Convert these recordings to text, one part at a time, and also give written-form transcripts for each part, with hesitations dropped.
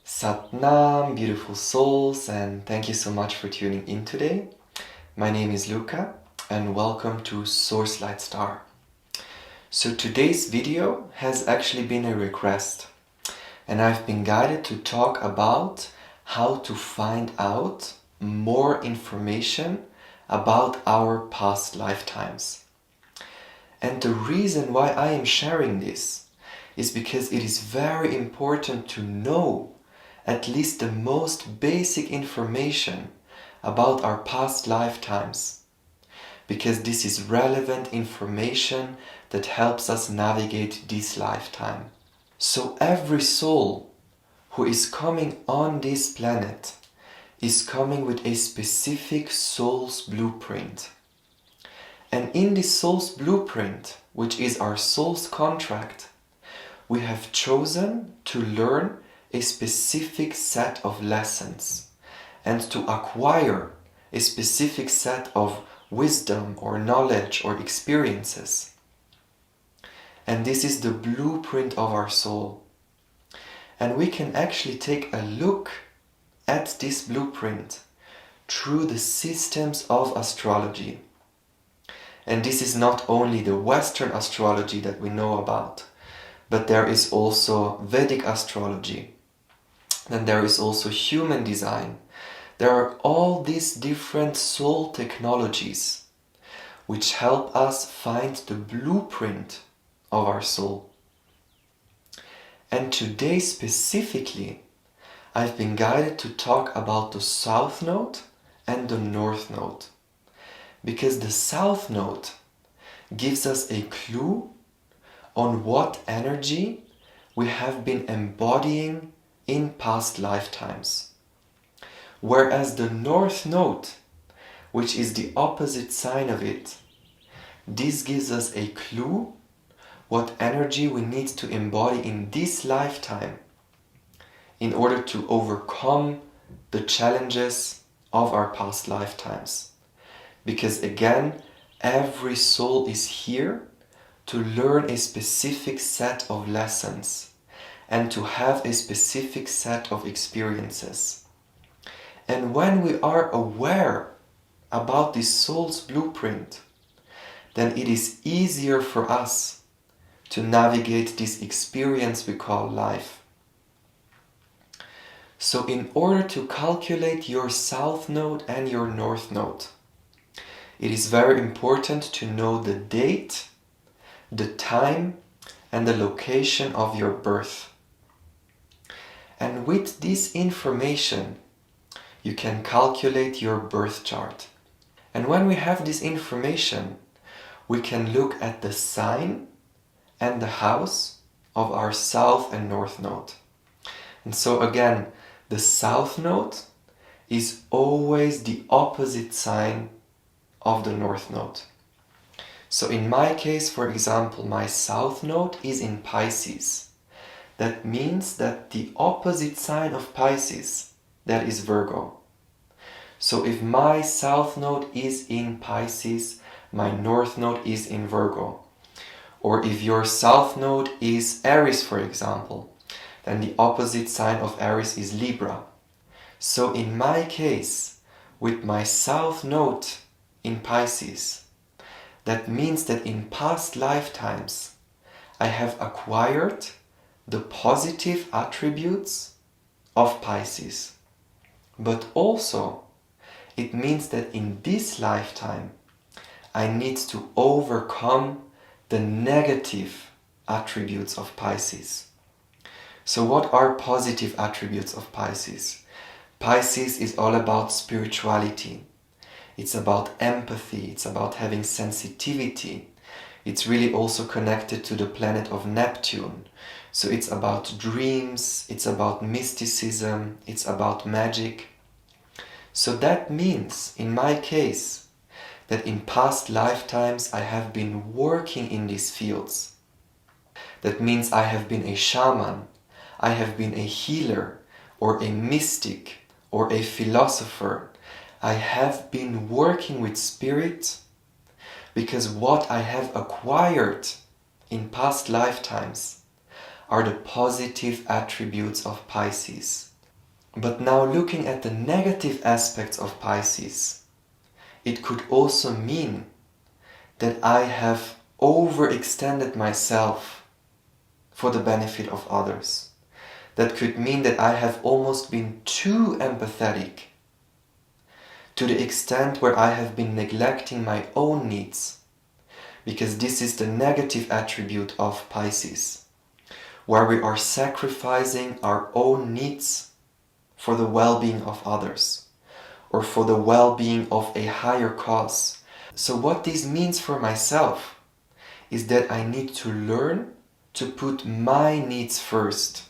Satnam, beautiful souls, and thank you so much for tuning in today. My name is Luca, and welcome to 𝑓𝑠tar. So today's video has actually been a request, and I've been guided to talk about how to find out more information about our past lifetimes. And the reason why I am sharing this is because it is very important to know at least the most basic information about our past lifetimes, because this is relevant information that helps us navigate this lifetime. So every soul who is coming on this planet is coming with a specific soul's blueprint. And in this soul's blueprint, which is our soul's contract, we have chosen to learn a specific set of lessons and to acquire a specific set of wisdom or knowledge or experiences. And this is the blueprint of our soul. And we can actually take a look at this blueprint through the systems of astrology. And this is not only the Western astrology that we know about, but there is also Vedic astrology. Then there is also human design. There are all these different soul technologies which help us find the blueprint of our soul. And today specifically, I've been guided to talk about the South Node and the North Node. Because the South Node gives us a clue on what energy we have been embodying in past lifetimes. Whereas the North Node, which is the opposite sign of it, this gives us a clue what energy we need to embody in this lifetime in order to overcome the challenges of our past lifetimes. Because again, every soul is here to learn a specific set of lessons and to have a specific set of experiences. And when we are aware about this soul's blueprint, then it is easier for us to navigate this experience we call life. So in order to calculate your South Node and your North Node, it is very important to know the date, the time, and the location of your birth. And with this information, you can calculate your birth chart. And when we have this information, we can look at the sign and the house of our South and North Node. And so again, the South Node is always the opposite sign of the North Node. So in my case, for example, my South Node is in Pisces. That means that the opposite sign of Pisces, that is Virgo. So if my South Node is in Pisces, my North Node is in Virgo. Or if your South Node is Aries, for example, then the opposite sign of Aries is Libra. So in my case, with my South Node in Pisces, that means that in past lifetimes, I have acquired the positive attributes of Pisces. But also, it means that in this lifetime, I need to overcome the negative attributes of Pisces. So what are positive attributes of Pisces? Pisces is all about spirituality. It's about empathy, it's about having sensitivity. It's really also connected to the planet of Neptune. So it's about dreams, it's about mysticism, it's about magic. So that means, in my case, that in past lifetimes I have been working in these fields. That means I have been a shaman, I have been a healer, or a mystic, or a philosopher. I have been working with spirit because what I have acquired in past lifetimes are the positive attributes of Pisces. But now looking at the negative aspects of Pisces, it could also mean that I have overextended myself for the benefit of others. That could mean that I have almost been too empathetic, to the extent where I have been neglecting my own needs, because this is the negative attribute of Pisces, where we are sacrificing our own needs for the well-being of others, or for the well-being of a higher cause. So what this means for myself is that I need to learn to put my needs first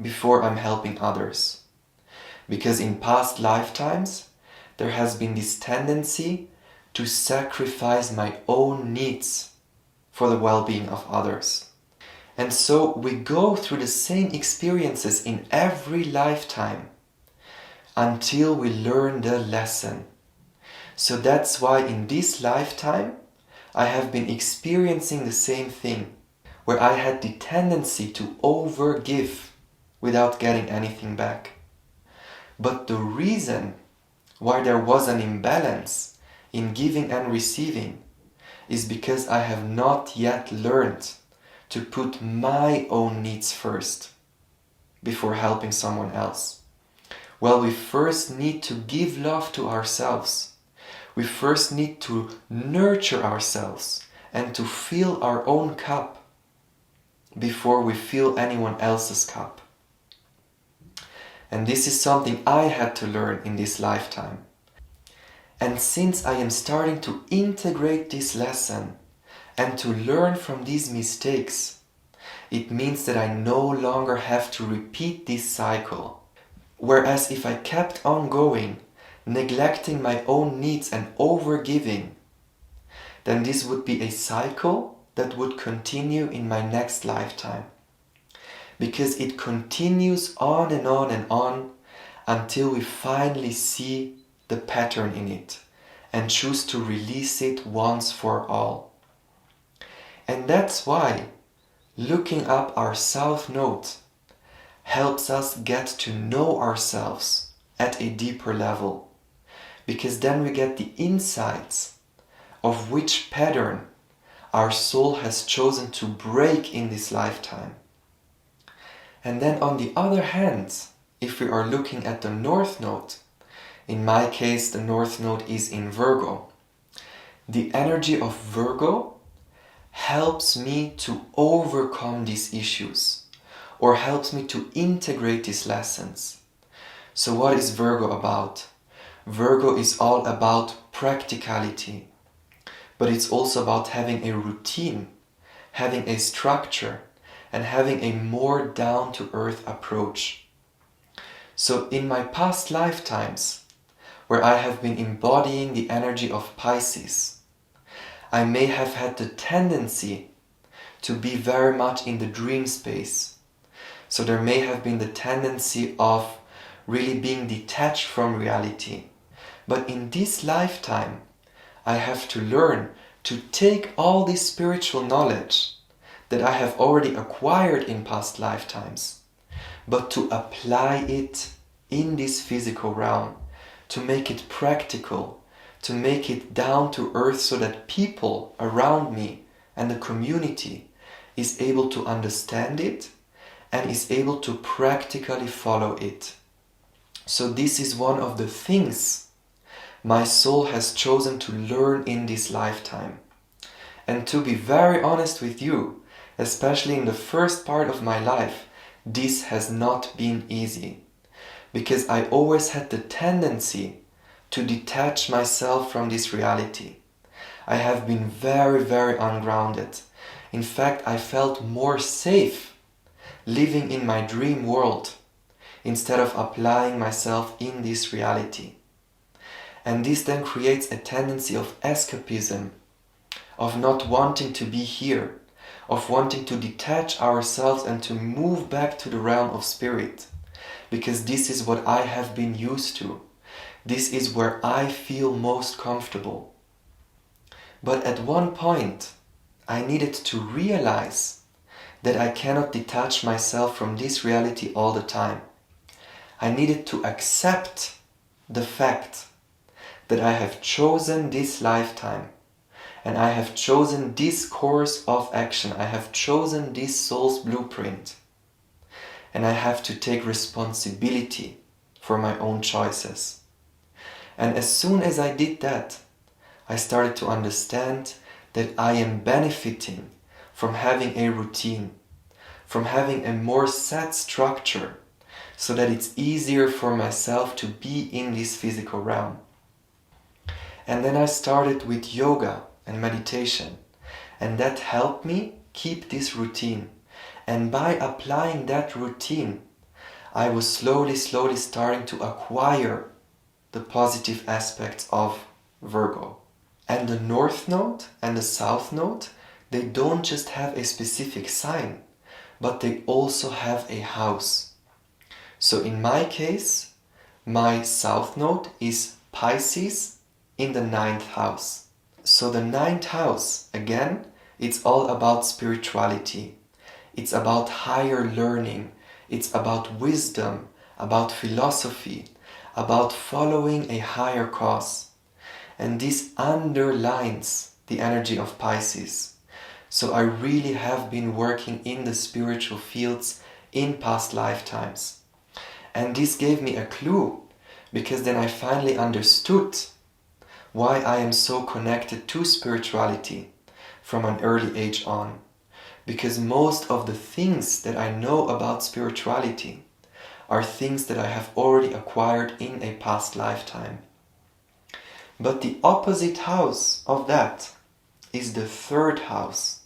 before I'm helping others. Because in past lifetimes, there has been this tendency to sacrifice my own needs for the well-being of others. And so we go through the same experiences in every lifetime until we learn the lesson. So that's why in this lifetime I have been experiencing the same thing, where I had the tendency to overgive without getting anything back. But the reason why there was an imbalance in giving and receiving is because I have not yet learned to put my own needs first before helping someone else. Well, we first need to give love to ourselves. We first need to nurture ourselves and to fill our own cup before we fill anyone else's cup. And this is something I had to learn in this lifetime. And since I am starting to integrate this lesson and to learn from these mistakes, it means that I no longer have to repeat this cycle. Whereas if I kept on going, neglecting my own needs and overgiving, then this would be a cycle that would continue in my next lifetime. Because it continues on and on and on until we finally see the pattern in it and choose to release it once for all. And that's why looking up our South Node helps us get to know ourselves at a deeper level, because then we get the insights of which pattern our soul has chosen to break in this lifetime. And then on the other hand, if we are looking at the North Node, in my case the North Node is in Virgo, the energy of Virgo helps me to overcome these issues, or helps me to integrate these lessons. So what is Virgo about? Virgo is all about practicality, but it's also about having a routine, having a structure, and having a more down-to-earth approach. So in my past lifetimes, where I have been embodying the energy of Pisces, I may have had the tendency to be very much in the dream space. So there may have been the tendency of really being detached from reality. But in this lifetime, I have to learn to take all this spiritual knowledge that I have already acquired in past lifetimes, but to apply it in this physical realm, to make it practical, to make it down to earth so that people around me and the community is able to understand it and is able to practically follow it. So this is one of the things my soul has chosen to learn in this lifetime. And to be very honest with you, especially in the first part of my life, this has not been easy. Because I always had the tendency to detach myself from this reality. I have been very, very ungrounded. In fact, I felt more safe living in my dream world instead of applying myself in this reality. And this then creates a tendency of escapism, of not wanting to be here, of wanting to detach ourselves and to move back to the realm of spirit. Because this is what I have been used to. This is where I feel most comfortable. But at one point, I needed to realize that I cannot detach myself from this reality all the time. I needed to accept the fact that I have chosen this lifetime and I have chosen this course of action. I have chosen this soul's blueprint. And I have to take responsibility for my own choices. And as soon as I did that, I started to understand that I am benefiting from having a routine, from having a more set structure, so that it's easier for myself to be in this physical realm. And then I started with yoga and meditation, and that helped me keep this routine. And by applying that routine, I was slowly starting to acquire the positive aspects of Virgo. And the North Node and the South Node, they don't just have a specific sign, but they also have a house. So in my case, my South Node is Pisces in the 9th house. So the 9th house, again, it's all about spirituality. It's about higher learning. It's about wisdom, about philosophy, about following a higher cause. And this underlines the energy of Pisces. So I really have been working in the spiritual fields in past lifetimes. And this gave me a clue, because then I finally understood why I am so connected to spirituality from an early age on. Because most of the things that I know about spirituality are things that I have already acquired in a past lifetime. But the opposite house of that is the 3rd house.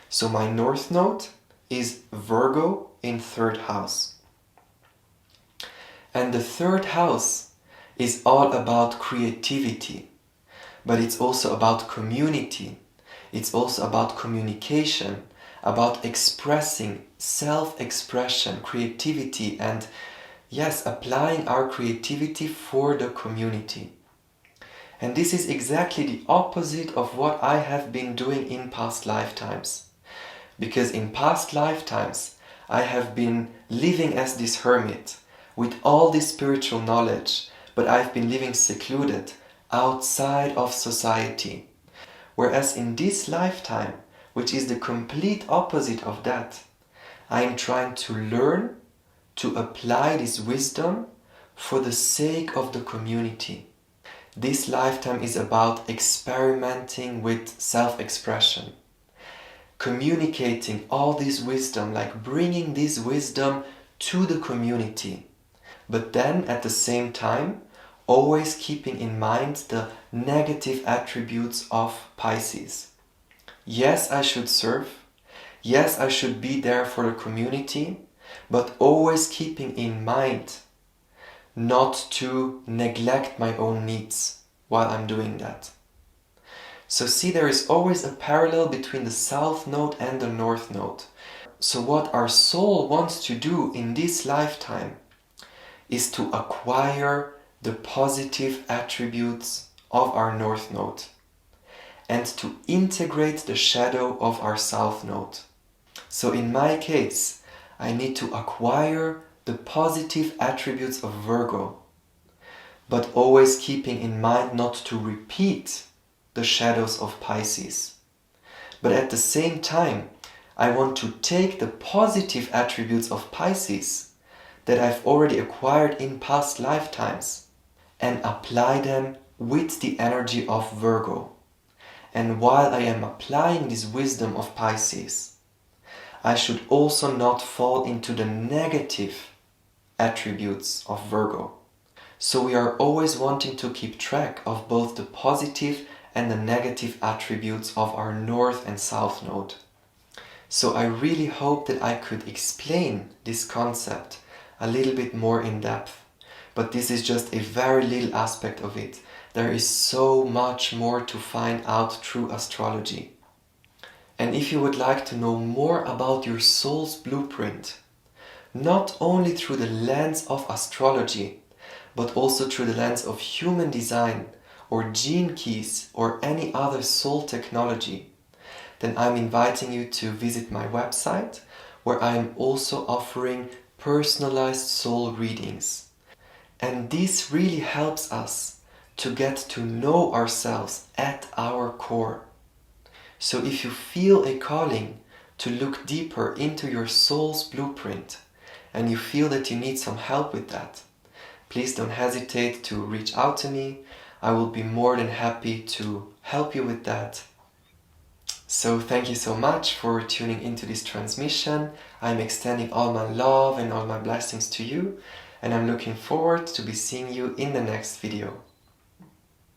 So my North Node is Virgo in 3rd house. And the 3rd house is all about creativity, but it's also about community. It's also about communication, about expressing, self-expression, creativity, and yes, applying our creativity for the community. And this is exactly the opposite of what I have been doing in past lifetimes. Because in past lifetimes, I have been living as this hermit with all this spiritual knowledge, but I've been living secluded outside of society. Whereas in this lifetime, which is the complete opposite of that, I am trying to learn to apply this wisdom for the sake of the community. This lifetime is about experimenting with self-expression, communicating all this wisdom, like bringing this wisdom to the community. But then at the same time, always keeping in mind the negative attributes of Pisces. Yes, I should serve. Yes, I should be there for the community, but always keeping in mind not to neglect my own needs while I'm doing that. So see, there is always a parallel between the South Node and the North Node. So what our soul wants to do in this lifetime is to acquire the positive attributes of our North Node and to integrate the shadow of our South Node. So in my case, I need to acquire the positive attributes of Virgo, but always keeping in mind not to repeat the shadows of Pisces. But at the same time, I want to take the positive attributes of Pisces that I've already acquired in past lifetimes and apply them with the energy of Virgo. And while I am applying this wisdom of Pisces, I should also not fall into the negative attributes of Virgo. So we are always wanting to keep track of both the positive and the negative attributes of our North and South Node. So I really hope that I could explain this concept a little bit more in depth. But this is just a very little aspect of it. There is so much more to find out through astrology. And if you would like to know more about your soul's blueprint, not only through the lens of astrology, but also through the lens of human design or gene keys or any other soul technology, then I'm inviting you to visit my website, where I'm also offering personalized soul readings. And this really helps us to get to know ourselves at our core. So if you feel a calling to look deeper into your soul's blueprint and you feel that you need some help with that, please don't hesitate to reach out to me. I will be more than happy to help you with that. So thank you so much for tuning into this transmission. I'm extending all my love and all my blessings to you, and I'm looking forward to be seeing you in the next video.